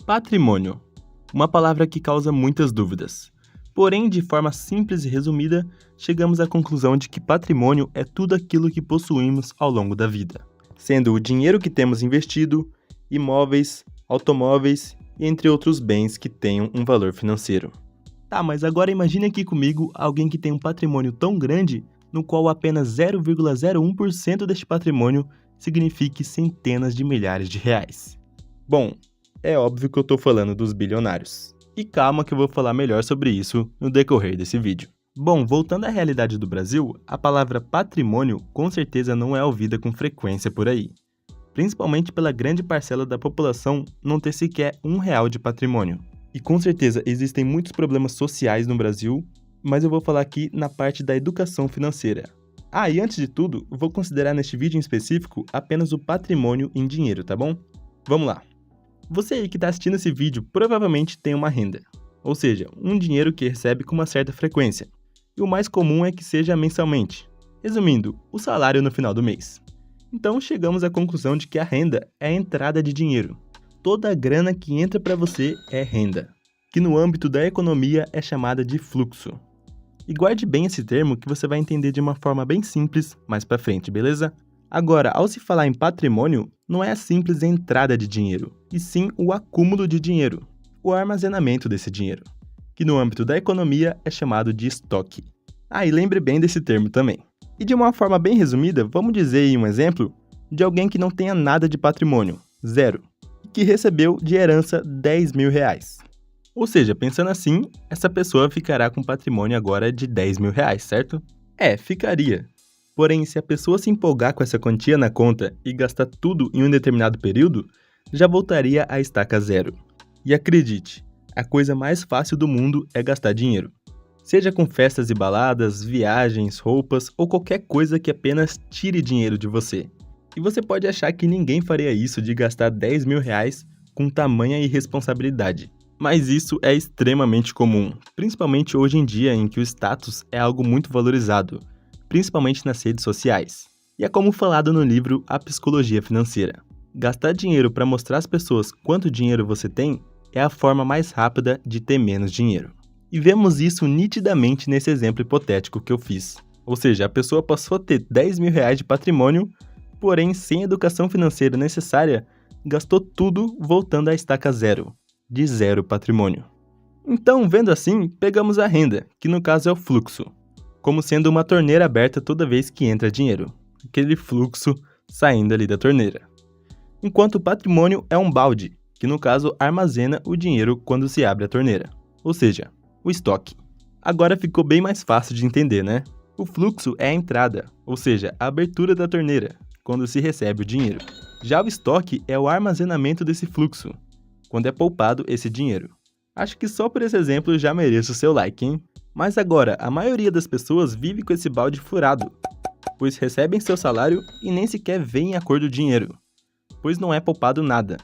Patrimônio. Uma palavra que causa muitas dúvidas. Porém, de forma simples e resumida, chegamos à conclusão de que patrimônio é tudo aquilo que possuímos ao longo da vida, sendo o dinheiro que temos investido, imóveis, automóveis e entre outros bens que tenham um valor financeiro. Tá, mas agora imagine aqui comigo alguém que tem um patrimônio tão grande no qual apenas 0,01% deste patrimônio signifique centenas de milhares de reais. Bom, é óbvio que eu estou falando dos bilionários. E calma que eu vou falar melhor sobre isso no decorrer desse vídeo. Bom, voltando à realidade do Brasil, a palavra patrimônio com certeza não é ouvida com frequência por aí. Principalmente pela grande parcela da população não ter sequer R$1 de patrimônio. E com certeza existem muitos problemas sociais no Brasil, mas eu vou falar aqui na parte da educação financeira. Ah, e antes de tudo, vou considerar neste vídeo em específico apenas o patrimônio em dinheiro, tá bom? Vamos lá! Você aí que está assistindo esse vídeo provavelmente tem uma renda, ou seja, um dinheiro que recebe com uma certa frequência, e o mais comum é que seja mensalmente. Resumindo, o salário no final do mês. Então chegamos à conclusão de que a renda é a entrada de dinheiro. Toda a grana que entra para você é renda, que no âmbito da economia é chamada de fluxo. E guarde bem esse termo que você vai entender de uma forma bem simples mais para frente, beleza? Agora, ao se falar em patrimônio, não é a simples entrada de dinheiro, e sim o acúmulo de dinheiro, o armazenamento desse dinheiro, que no âmbito da economia é chamado de estoque. Ah, e lembre bem desse termo também. E de uma forma bem resumida, vamos dizer aí um exemplo de alguém que não tenha nada de patrimônio, zero, e que recebeu de herança R$10.000. Ou seja, pensando assim, essa pessoa ficará com patrimônio agora de R$10.000, certo? É, ficaria. Porém, se a pessoa se empolgar com essa quantia na conta e gastar tudo em um determinado período, já voltaria à estaca zero. E acredite, a coisa mais fácil do mundo é gastar dinheiro. Seja com festas e baladas, viagens, roupas ou qualquer coisa que apenas tire dinheiro de você. E você pode achar que ninguém faria isso de gastar R$10.000 com tamanha irresponsabilidade. Mas isso é extremamente comum, principalmente hoje em dia em que o status é algo muito valorizado, principalmente nas redes sociais. E é como falado no livro A Psicologia Financeira. Gastar dinheiro para mostrar às pessoas quanto dinheiro você tem é a forma mais rápida de ter menos dinheiro. E vemos isso nitidamente nesse exemplo hipotético que eu fiz. Ou seja, a pessoa passou a ter R$10.000 de patrimônio, porém sem a educação financeira necessária, gastou tudo voltando à estaca zero, de zero patrimônio. Então, vendo assim, pegamos a renda, que no caso é o fluxo, como sendo uma torneira aberta toda vez que entra dinheiro, aquele fluxo saindo ali da torneira. Enquanto o patrimônio é um balde, que no caso armazena o dinheiro quando se abre a torneira, ou seja, o estoque. Agora ficou bem mais fácil de entender, né? O fluxo é a entrada, ou seja, a abertura da torneira, quando se recebe o dinheiro. Já o estoque é o armazenamento desse fluxo, quando é poupado esse dinheiro. Acho que só por esse exemplo já mereço o seu like, hein? Mas agora, a maioria das pessoas vive com esse balde furado, pois recebem seu salário e nem sequer veem a cor do dinheiro, pois não é poupado nada.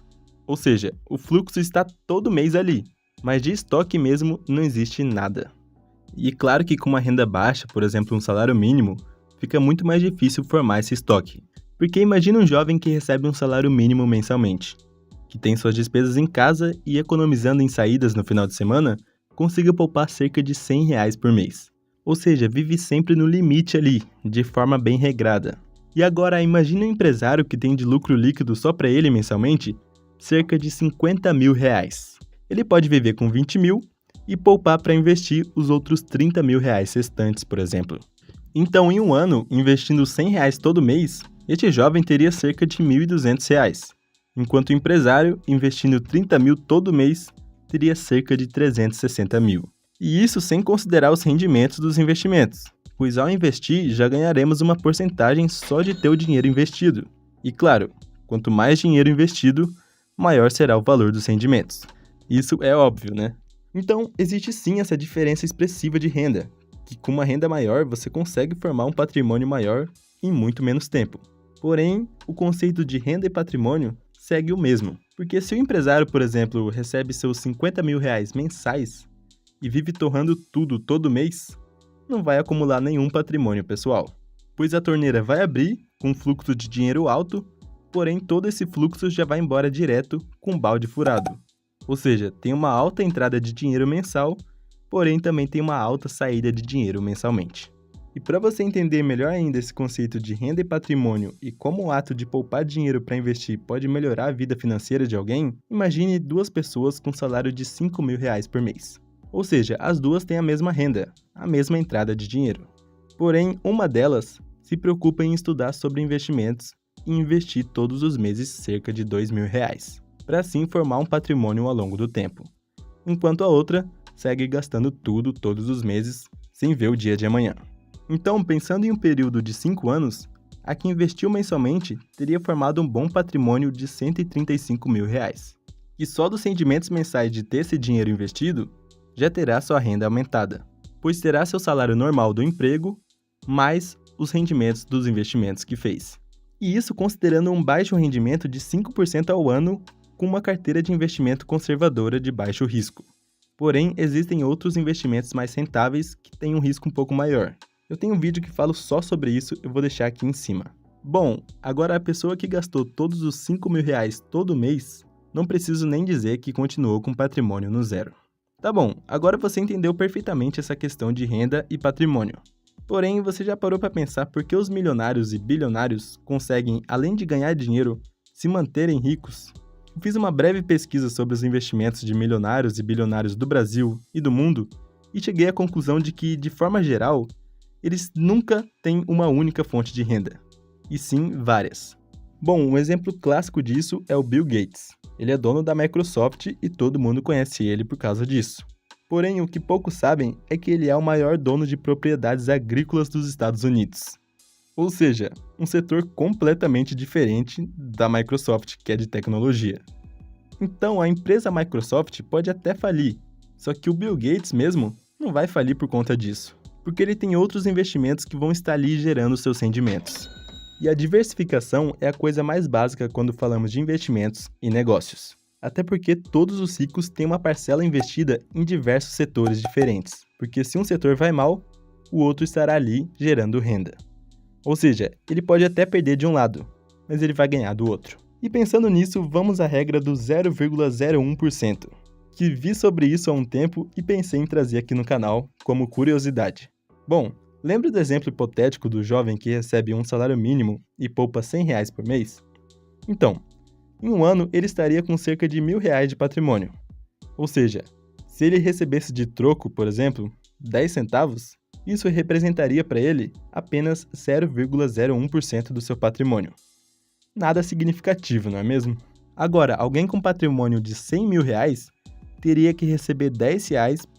Ou seja, o fluxo está todo mês ali, mas de estoque mesmo não existe nada. E claro que com uma renda baixa, por exemplo um salário mínimo, fica muito mais difícil formar esse estoque. Porque imagina um jovem que recebe um salário mínimo mensalmente, que tem suas despesas em casa e economizando em saídas no final de semana, consiga poupar cerca de R$100 por mês. Ou seja, vive sempre no limite ali, de forma bem regrada. E agora, imagine um empresário que tem de lucro líquido só para ele mensalmente, cerca de R$50.000. Ele pode viver com 20 mil e poupar para investir os outros R$30.000 restantes, por exemplo. Então, em um ano, investindo R$100 todo mês, este jovem teria cerca de R$1.200. Enquanto o empresário, investindo 30 mil todo mês, teria cerca de 360 mil. E isso sem considerar os rendimentos dos investimentos, pois ao investir já ganharemos uma porcentagem só de ter o dinheiro investido. E claro, quanto mais dinheiro investido, maior será o valor dos rendimentos. Isso é óbvio, né? Então, existe sim essa diferença expressiva de renda, que com uma renda maior você consegue formar um patrimônio maior em muito menos tempo. Porém, o conceito de renda e patrimônio segue o mesmo. Porque se o empresário, por exemplo, recebe seus R$50.000 mensais e vive torrando tudo todo mês, não vai acumular nenhum patrimônio pessoal, pois a torneira vai abrir com um fluxo de dinheiro alto, porém todo esse fluxo já vai embora direto com o balde furado. Ou seja, tem uma alta entrada de dinheiro mensal, porém também tem uma alta saída de dinheiro mensalmente. E para você entender melhor ainda esse conceito de renda e patrimônio e como o ato de poupar dinheiro para investir pode melhorar a vida financeira de alguém, imagine duas pessoas com salário de R$ 5.000 por mês. Ou seja, as duas têm a mesma renda, a mesma entrada de dinheiro. Porém, uma delas se preocupa em estudar sobre investimentos e investir todos os meses cerca de R$ 2.000, para assim formar um patrimônio ao longo do tempo. Enquanto a outra segue gastando tudo todos os meses, sem ver o dia de amanhã. Então, pensando em um período de 5 anos, a que investiu mensalmente teria formado um bom patrimônio de R$ 135.000. E só dos rendimentos mensais de ter esse dinheiro investido, já terá sua renda aumentada, pois terá seu salário normal do emprego, mais os rendimentos dos investimentos que fez. E isso considerando um baixo rendimento de 5% ao ano com uma carteira de investimento conservadora de baixo risco. Porém, existem outros investimentos mais rentáveis que têm um risco um pouco maior. Eu tenho um vídeo que falo só sobre isso, eu vou deixar aqui em cima. Bom, agora a pessoa que gastou todos os R$ 5.000 todo mês, não preciso nem dizer que continuou com patrimônio no zero. Tá bom, agora você entendeu perfeitamente essa questão de renda e patrimônio. Porém, você já parou para pensar por que os milionários e bilionários conseguem, além de ganhar dinheiro, se manterem ricos? Eu fiz uma breve pesquisa sobre os investimentos de milionários e bilionários do Brasil e do mundo e cheguei à conclusão de que, de forma geral, eles nunca têm uma única fonte de renda, e sim várias. Bom, um exemplo clássico disso é o Bill Gates. Ele é dono da Microsoft e todo mundo conhece ele por causa disso. Porém, o que poucos sabem é que ele é o maior dono de propriedades agrícolas dos Estados Unidos. Ou seja, um setor completamente diferente da Microsoft, que é de tecnologia. Então, a empresa Microsoft pode até falir, só que o Bill Gates mesmo não vai falir por conta disso, porque ele tem outros investimentos que vão estar ali gerando seus rendimentos. E a diversificação é a coisa mais básica quando falamos de investimentos e negócios. Até porque todos os ricos têm uma parcela investida em diversos setores diferentes, porque se um setor vai mal, o outro estará ali gerando renda. Ou seja, ele pode até perder de um lado, mas ele vai ganhar do outro. E pensando nisso, vamos à regra do 0,01%, que vi sobre isso há um tempo e pensei em trazer aqui no canal como curiosidade. Bom, lembra do exemplo hipotético do jovem que recebe um salário mínimo e poupa R$ 100 por mês? Então, em um ano ele estaria com cerca de R$ 1.000 de patrimônio. Ou seja, se ele recebesse de troco, por exemplo, 10 centavos, isso representaria para ele apenas 0,01% do seu patrimônio. Nada significativo, não é mesmo? Agora, alguém com patrimônio de R$ 100.000 teria que receber R$ 10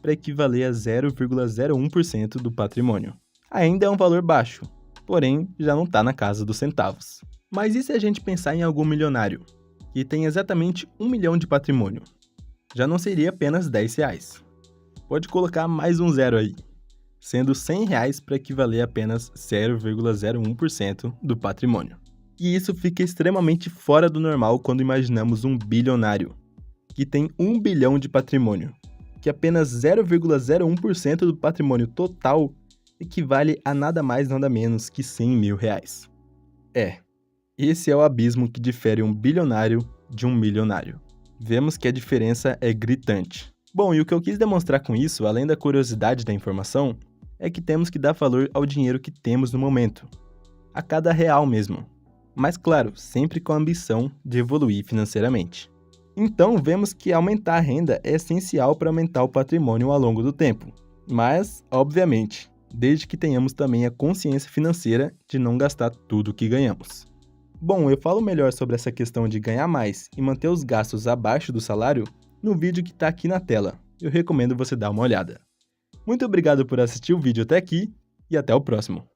para equivaler a 0,01% do patrimônio. Ainda é um valor baixo, porém já não está na casa dos centavos. Mas e se a gente pensar em algum milionário, que tem exatamente 1 milhão de patrimônio? Já não seria apenas R$ 10. Pode colocar mais um zero aí, sendo R$ 100 para equivaler a apenas 0,01% do patrimônio. E isso fica extremamente fora do normal quando imaginamos um bilionário, que tem 1 bilhão de patrimônio, que apenas 0,01% do patrimônio total equivale a nada mais nada menos que R$ 100.000. Esse é o abismo que difere um bilionário de um milionário. Vemos que a diferença é gritante. Bom, e o que eu quis demonstrar com isso, além da curiosidade da informação, é que temos que dar valor ao dinheiro que temos no momento, a cada real mesmo. Mas claro, sempre com a ambição de evoluir financeiramente. Então, vemos que aumentar a renda é essencial para aumentar o patrimônio ao longo do tempo. Mas, obviamente, desde que tenhamos também a consciência financeira de não gastar tudo o que ganhamos. Bom, eu falo melhor sobre essa questão de ganhar mais e manter os gastos abaixo do salário no vídeo que está aqui na tela. Eu recomendo você dar uma olhada. Muito obrigado por assistir o vídeo até aqui e até o próximo.